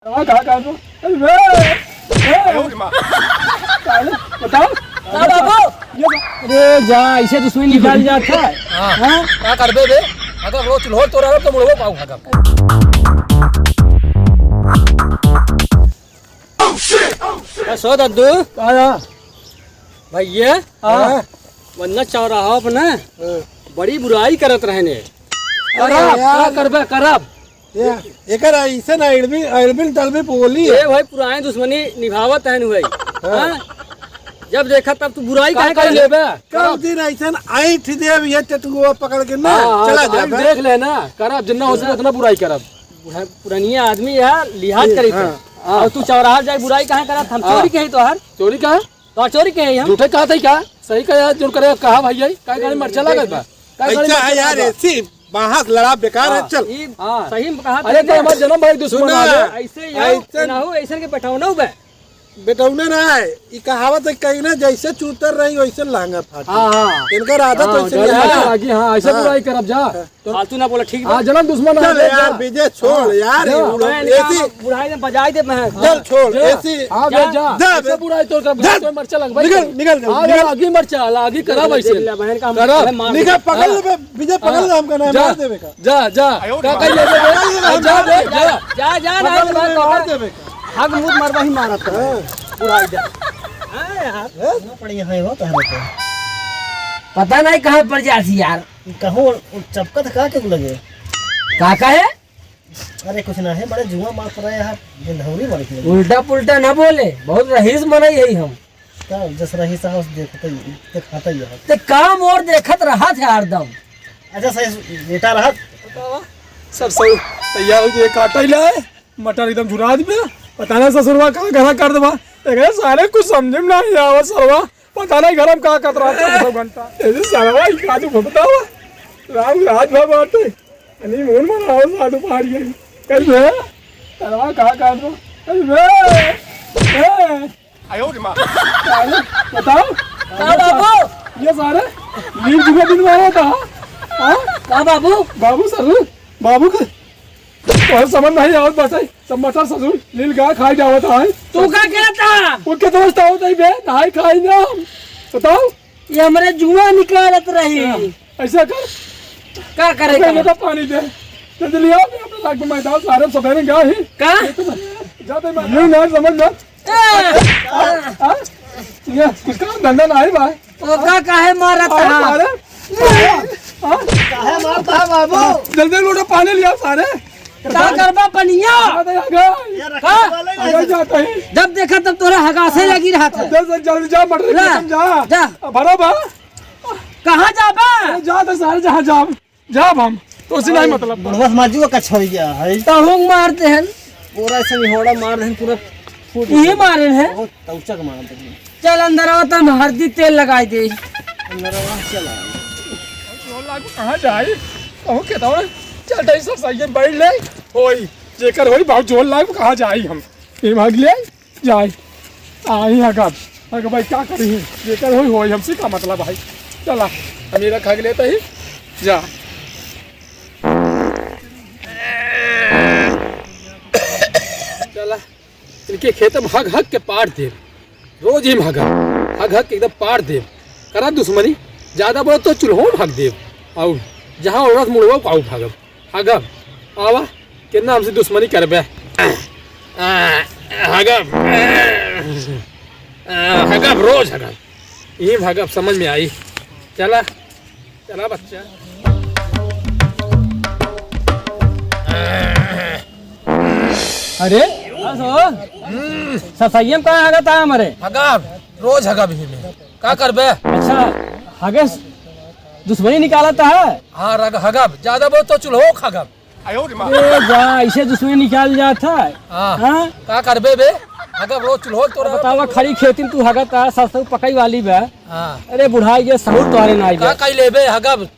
बताओ अरे जा ऐसे दुश्मनी निकाल जाता है। हाँ क्या कर बे अगर वो चुल्हो तो रहा तो मुड़ो पाऊ अगर सो दद्दू भैया वन्ना चौराहा पर ना बड़ी बुराई करत रहने करबे करब एकर ऐसे ना अड़बिन तलबी बोली ए भाई पुरानी दुश्मनी निभावत है भाई। हां जब देखा तब तू बुराई काहे कर लेबे कब दिन ऐसे ऐठ देव ये टटुआ पकड़ के ना चला जा देख लेना करब जितना हो सके उतना बुराई करब। पुरानी आदमी है लिहाज करी और तू चौराहा जाए बुराई काहे करत हम चोरी कही तोहर चोरी का तो चोरी कहे हम झूठे कहा था क्या सही कहा जो करे कहा भैया काहे गाड़ी मरचा लागत बा अच्छा है यार ऐसी बाहर लड़ा बेकार है चल सही में कहा अरे तो हमारा जन्म भाई दुश्मन ऐसे ना हो ऐसे के बैठाओ ना बे बेटौने ना है ये कहावत है कहीं ना जैसे चूतर रही वैसे लांगा फाट। हां इनका आदत वैसे लागी। हां ऐसे बुराई करब जा तो फालतू ना बोला ठीक है जन्म दुश्मन चल यार विजय छोड़ यार ऐसी बुराई में बजाई दे मैं चल छोड़ ऐसी हां जा ऐसे बुराई तो कर मरचा लग भाई निकल आगे मरचा लागी करब ऐसे बहन का निकल पकड़ ले विजय पकड़ ले हमका ना मार देबे का जा का कह ले जा मार देबे हग मुद मरवा ही मारत है बुराई जा यार बढ़िया है वो तहरे को पता नहीं कहाँ पर जाती यार कहो चपका था के लगे काका है। अरे कुछ ना है बड़े जुआ मार पड़ा यार धौरी मार के उल्टा पुल्टा न बोले बहुत रहीस मनाई है हम तब जस रही साहब दिखाता ही है ते काम और देखत रहा थे हरदम। अच्छा सही बेटा रहा सब सही तैयार हो गए काटा ही लाए मटर एकदम झुरा दिया पता नहीं ससुरवा कहाँ घर कर देवा सारे कुछ समझ में नहीं आवा सरवा पता नहीं घर में कहाँ कतरा 2 घंटा ऐसे सरवा ही काजू भगता हुआ राम राज बाटे नहीं मोन मनाओ साधु पहाड़ी कैसे सरवा कहाँ कर दो बताओ बाबू ये सारे नील जुगा दिन मारा था। का बाबू बाबू ससुर बाबू का और समझ नहीं आवत बताई सब मटर ससुर नील गा खाई जावत है तू का कहता वो के दोस्त आवत है बे नहाई खाई ना बताओ ये हमरे जुआ निकालत रही ऐसा कर का करेगा बेटा पानी दे जल्दी आओ अपने लाग में मैदान सारे सवेरे गया ही का जाते मैं नहीं ना समझ ना ये कुछ काम धंधा नहीं भाई ओ का है मारत है काहे मारता है बाबू जल्दी लोटा पानी लिया सारे का करबा पनिया जाता है जब देखा तब तोरा हगासे लगी रहा था जल्दी जा मटर जा बराबर कहाँ जाबा जा तो सारे जहाँ जा हम तो उसी नहीं मतलब बुढ़वा माजू का छोड़ गया है तहुंग मारते हैं पूरा ऐसे होड़ा मार दे पूरा फूट ये मारे हैं बहुत तौचक मार दे चल अंदर आओ तब हल्दी तेल लगाई दे अंदर चला कहाँ जाए कहूँ कहता हूँ चल तो सब सही बैठ ले होई जेकर होई बहुत जोर लाग कहाँ जाई हम ये भाग ले जाए आई अगर भाई क्या करी जेकर होई हमसे का मतलब भाई चला मेरा खा लेता ही जा चला इनके खेत में हग के पाट दे रोज ही हग के एकदम पाट दे करा दुश्मनी ज्यादा बोलो तो चूल्हो भाग दे और जहाँ औरत मुड़वा पाऊ भागब हगब आवा कितना हमसे दुश्मनी करबे हगब रोज हगब ये भागब समझ में आई चला चला बच्चा अरे ससैयम कहाँ हगत है हमारे हगब रोज हगब ही में का करबे अच्छा हगे दुश्मनी निकालता है। हाँ हगब ज्यादा बहुत तो चूल्हो खगब जा ऐसे दुश्मनी निकाल जाता है। हाँ का करबे बे हगब रोज चूल्हो तो बतावा खड़ी खेती में तू हगत है सरसों पकई वाली बे हाँ अरे बुढ़ाई के सहूर तोरे ना का कई लेबे हगब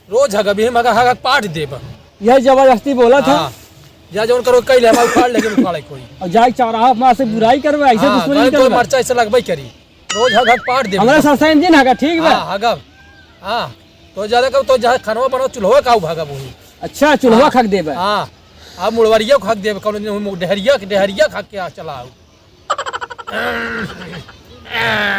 रोज हगब ही मगर हगब पाट देब यही जबरदस्ती बोला था जा जोन करो कई ले उखाड़ लेके उखाड़े कोई और जाए चौराहा में से बुराई करवे ऐसे दुश्मनी निकाल मरचा ऐसे लगबे करी रोज हगब पाट देब हमरा सरसों दिन हगा ठीक बा हगब हाँ तो ज्यादा कब तो जहाँ खानवा बनाओ चूल्हो का भागब वही अच्छा चूल्हा खक देबे हाँ आप मुड़वरिया खा के देव कौन डेहरिया खा के आ चला आओ।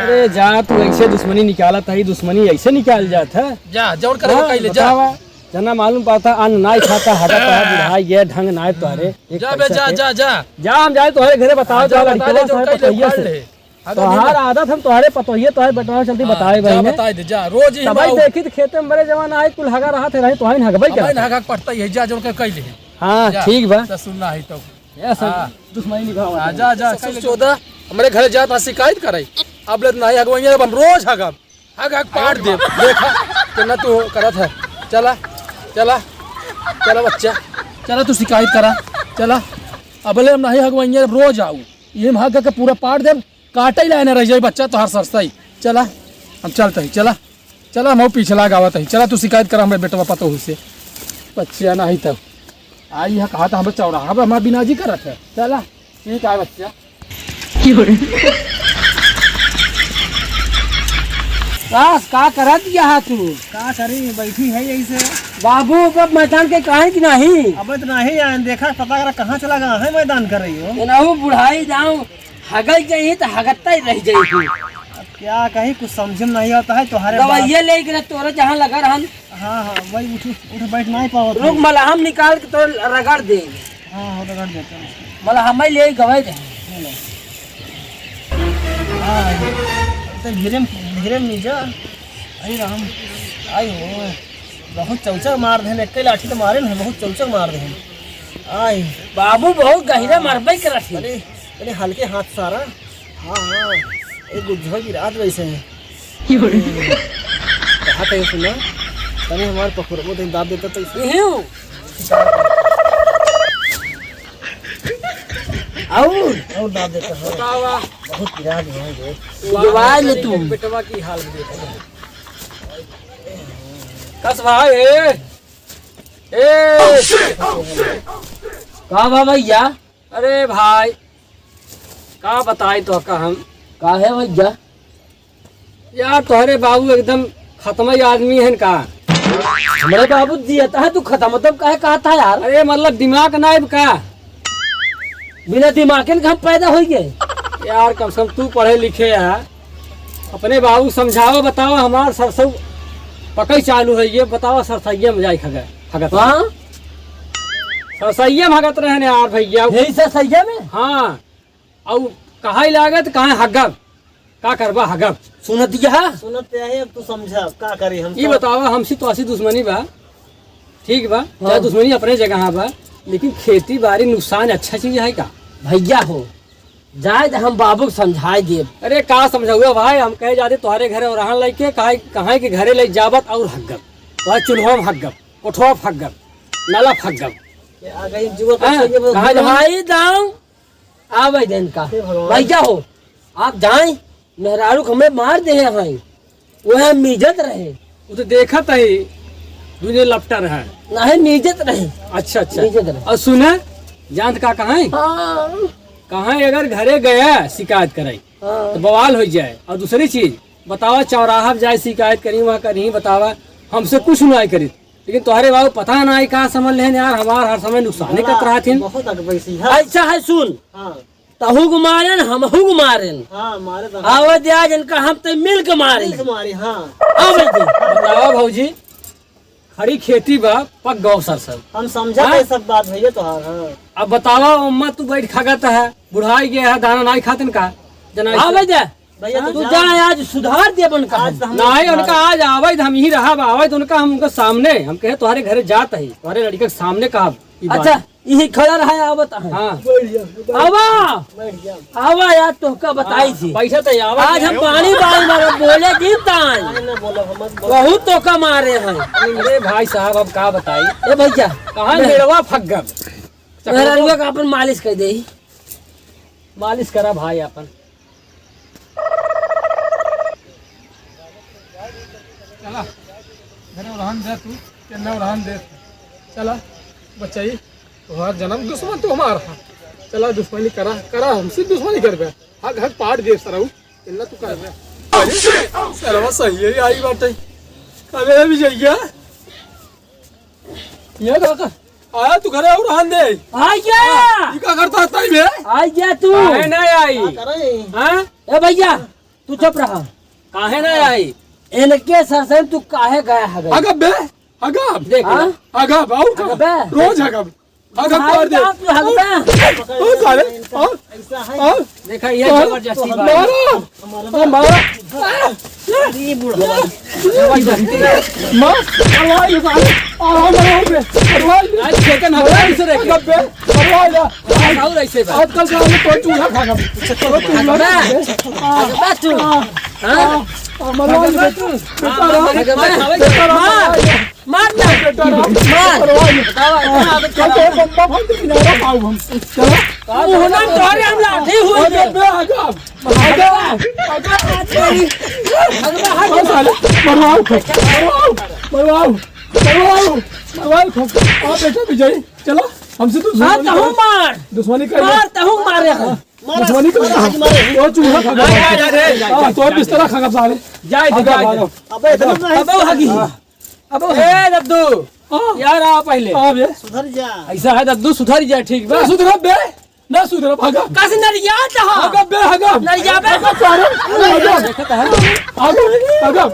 अरे जा तू ऐसे दुश्मनी निकाला था, दुश्मनी ऐसे निकाल जाता है। जा जौन करे कह ले जा। जना मालूम पाता अन्न नाई खाता हगा तो बुढ़ाई ये ढंग नाय तोहरे। जा बे जा जा जा जा हम जाए तोहरे घरे बताओ जा लड़के से तोहार आदत हम तोहरे पतोहिए तोहरे बटवा चलती बताए भाई ने बता दे जा। रोज ही भाई देखी तो खेते में बड़े जवान आए कुल हगा रहा थे रही तोहरे हगबई के हगा पड़ता है जा जोन के कह ले। हां ठीक बा तो सुनना है तो ऐसा दुश्मनी निभावा। जा जा 14 हमरे घरे जात शिकायत करे अब ले नहीं हगवइया बन रोज हगब हग पाड़ दे देखा कितना तू करत है। चला चला चला बच्चा चला तू शिकायत करा चला अब ले नहीं हगवइया रोज आऊ ये हग के पूरा पाड़ दे काटे ही लाने रह जाए बच्चा तो हर सरसा ही। चला हम चलते ही चला चला हम पिछला गावत ही। चला तू शिकायत करा हमारे बेटवा पतो हुई से बच्चा नहीं तब आई है कहा था हम चौराहा पर हमारा बिना जी करत है। चला ठीक है बच्चा का करत यहाँ तू का करी बैठी है यही से बाबू कब मैदान के कहे कि नहीं अब तो नहीं आए देखा पता करा कहाँ चला गया है मैदान कर रही हो एनाहू बुढ़ाई जाऊं हगल जाइए तो हगत्ता ही रह जाइए। अब क्या कहीं कुछ समझ में नहीं आता है तुम्हारे दवाइया ले के तोरे जहाँ लगा रहन। हाँ हाँ वही उठ बैठ नहीं पाओ रुक मलहम निकाल के तो रगड़ दे। हाँ हाँ रगड़ देते हैं मलहम ही ले गवाई दे। तो धीरे धीरे नीचा आई राम आई हो बहुत चौचक मार दे एक लाठी तो मारे ना बहुत चौचक मार दे आई बाबू बहुत गहरा मरबई करत है। अरे हल्के हाथ सारा हाँ हाँ एक गुज्जो की रात वैसे है कहा था सुना तने हमारे पकड़ वो दाब देता तो और दाब देता है बहुत पिराज है दवाई ले तू बेटवा की हाल देख कस भाई का भैया अरे भाई का बताई तो का हम का है भैया यार तोहरे बाबू एकदम खत्म ही आदमी है का। हमारे बाबू दिया है तू खत्म मतलब का कहा था यार। अरे मतलब दिमाग नाइब का बिना दिमाग के हम पैदा हो गए यार कम से कम तू पढ़े लिखे है अपने बाबू समझाओ बताओ हमार सरसों पकई चालू है ये बताओ सरसैया में जाए हगत हाँ सरसैया में हगत रहे यार भैया यही सरसैया में हाँ और कहा लागत कहाँ हगब का करबा हगब सुनते है अब तू समझा का करे हम ये बताओ हमसे तो ऐसी दुश्मनी बा ठीक बा चाहे दुश्मनी अपने जगह बा लेकिन खेती बाड़ी नुकसान अच्छा चीज है का भैया हो जाए हम बाबू को समझाए दे। अरे का समझाऊगा भाई हम कहे जाते तुम्हारे घरे और रहन लेके कहा के घरे ले जावत और हगब तुम्हारे चूल्हा में हगब कोठवा हगब नाला हगब भाई दाऊ आवे दिन का भैया हो आप जाए मेहरारू हमें मार दे हैं वह मिजत रहे वो तो देखा था ही दुनिया लपटा रहा है नहीं मिजत रहे। अच्छा अच्छा मिजत रहे। और सुना जानत का कहाँ कहाँ अगर घरे गया शिकायत कराई तो बवाल हो जाए। और दूसरी चीज बतावा चौराहा जाए शिकायत करी वहाँ करी बतावा हमसे कुछ नहीं करी लेकिन तुम्हारे बाबू पता नहीं कहा समझ ले यार हमार हर समय नुकसान कर रहा थी। अच्छा है सुन तहु को मारे हमहू को मारे आवाज आज इनका हम तो मिल के मारे बतावा भौजी खड़ी खेती बा पक गौ सर सब हम समझा सब बात भैया तो अब बतावा अम्मा तू बैठ खागत है बुढ़ाई गया है दाना नहीं खाते का जना भैया तू जा आज सुधार दे बन का नहीं उनका आज आवे हम ही रहा आवे तो उनका हम उनके सामने हम कहे तुम्हारे घरे जात है तुम्हारे लड़के के सामने कहा। अच्छा यही खड़ा रहा आवत है हाँ आवा यार तो का बताई थी पैसा तो आज हम पानी बाल मारे बोले जीता बहुत तो का मारे हैं। अरे भाई साहब अब का बताई ए भैया कहाँ मेरवा फगब मेहरारुआ का अपन मालिश कर दे मालिश करा भाई अपन चला घरे रहन दे तू केना रहन दे चला बच्चाई तुम्हारा जन्म दुश्मन तो हमारा चला दुश्मनी करा करा हमसे दुश्मनी करबे हक हक पाट दे सरऊ इल्ला तू करबे अरे सरवा सही है आई बात है कबे भी जाइया ये का आया तू घरे और रहन दे। आ गया ये क्या करता है ताई बे? आ गया तू काहे ना आई करे हाँ ए भैया तू चुप रहा काहे ना आई इनके सर से तू काहे गया है गया अगब बे अगब देख हाँ? अगब और का अगब बे? रोज अगब अगब कर दे तू हगबे ओ साले ऐसा है और देखा ये जबरदस्ती बात मारो मारो ये बूढ़ा मार अरवा ये साले आ मारो बे अरवा आज चिकन हवा इसे रे अगब बे अरवा जा खाऊ ऐसे बा आजकल का हमें तो चूल्हा खा खा हगबे तू हां मरवा दे बेटा मार ना मार बम्बा फट किनारा खाओ हम चलो होना तोरे हम लाठी हुए अगब बे अगब अगब साले मरवाओ मरवाओ मरवाओ मरवाओ आ बेटा विजय चलो हमसे तू मार तहु मार दुश्मनी कर मार तहु मारे दुश्मनी कर वो चूल्हा खा खा तो बिस्तर खा खा साले जाए दे जाए दे। अबे इतना नहीं अब हगी अब ए दद्दू यार आ पहले आ बे सुधर जा ऐसा है दद्दू सुधर जा ठीक बा ना सुधरा बे ना सुधरा भागा कस नरिया तहा अगब बे अगब नरिया बे देखता है अगब अगब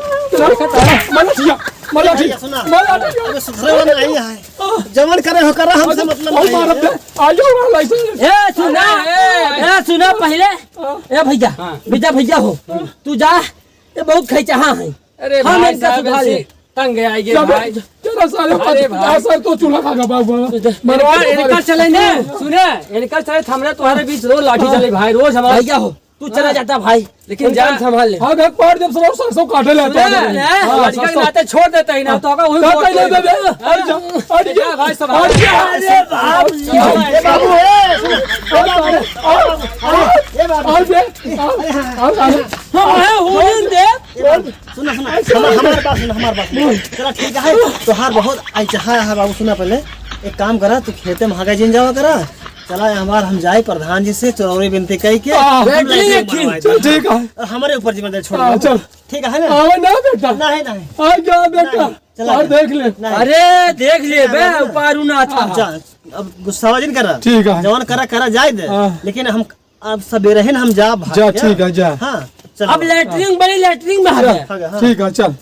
मलाठिया मलाठिया सुना मलाठिया अबे सुधरे वाला नहीं है जमन करे हो करा हमसे मतलब और मार नहीं बे आयो वाला लाइसेंस ए सुना पहले ए भैया भैया हो तू जा ये बहुत खैचहा है अरे हम भाई इनका साहब सुधार ले। ऐसे तंग आएंगे भाई तेरा साले अरे भाई। 50 साल तो चूल्हा खा खा बाबू मरवा इनका चले ने सुने इनका चले हमरे तुम्हारे बीच रोज लाठी चले भाई रोज हमारे भैया हो तू चला जाता भाई लेकिन इनका जा संभाल ले हाँ घर पार जब सब सरसों काटे लेते लड़का के नाते छोड़ देते ही ना तो होगा वही क्या वोट कहले दे बे दे। हट जा हट जा जा भाई संभाल अरे बाप ये बाबू ये बाबू और बे और साले हां होने दे सुना हमारे पास सुना हमारे पास चला ठीक है तोहार बहुत अच्छा है बाबू सुना पहले एक काम करा तू खेते में हागा जिन जावा करा चला हमार हम जाए प्रधान जी से चौरी विनती कही के हम लाइसेंस बनवाए चल ठीक है और हमारे ऊपर जिम्मेदारी छोड़ हाँ, दो चल ठीक है ना आवे ना बेटा नहीं आ जा बेटा चला और देख ले नहीं अरे देख ले बे उपारू ना था जा अब गुस्सा जिन करा ठीक है जवान करा जाए दे हाँ। लेकिन हम अब सवेरे ही हम जा भाग जा के। ठीक है जा हाँ चल अब लैटरिंग बड़ी लैटरिंग में आ गया हाँ ठीक है चल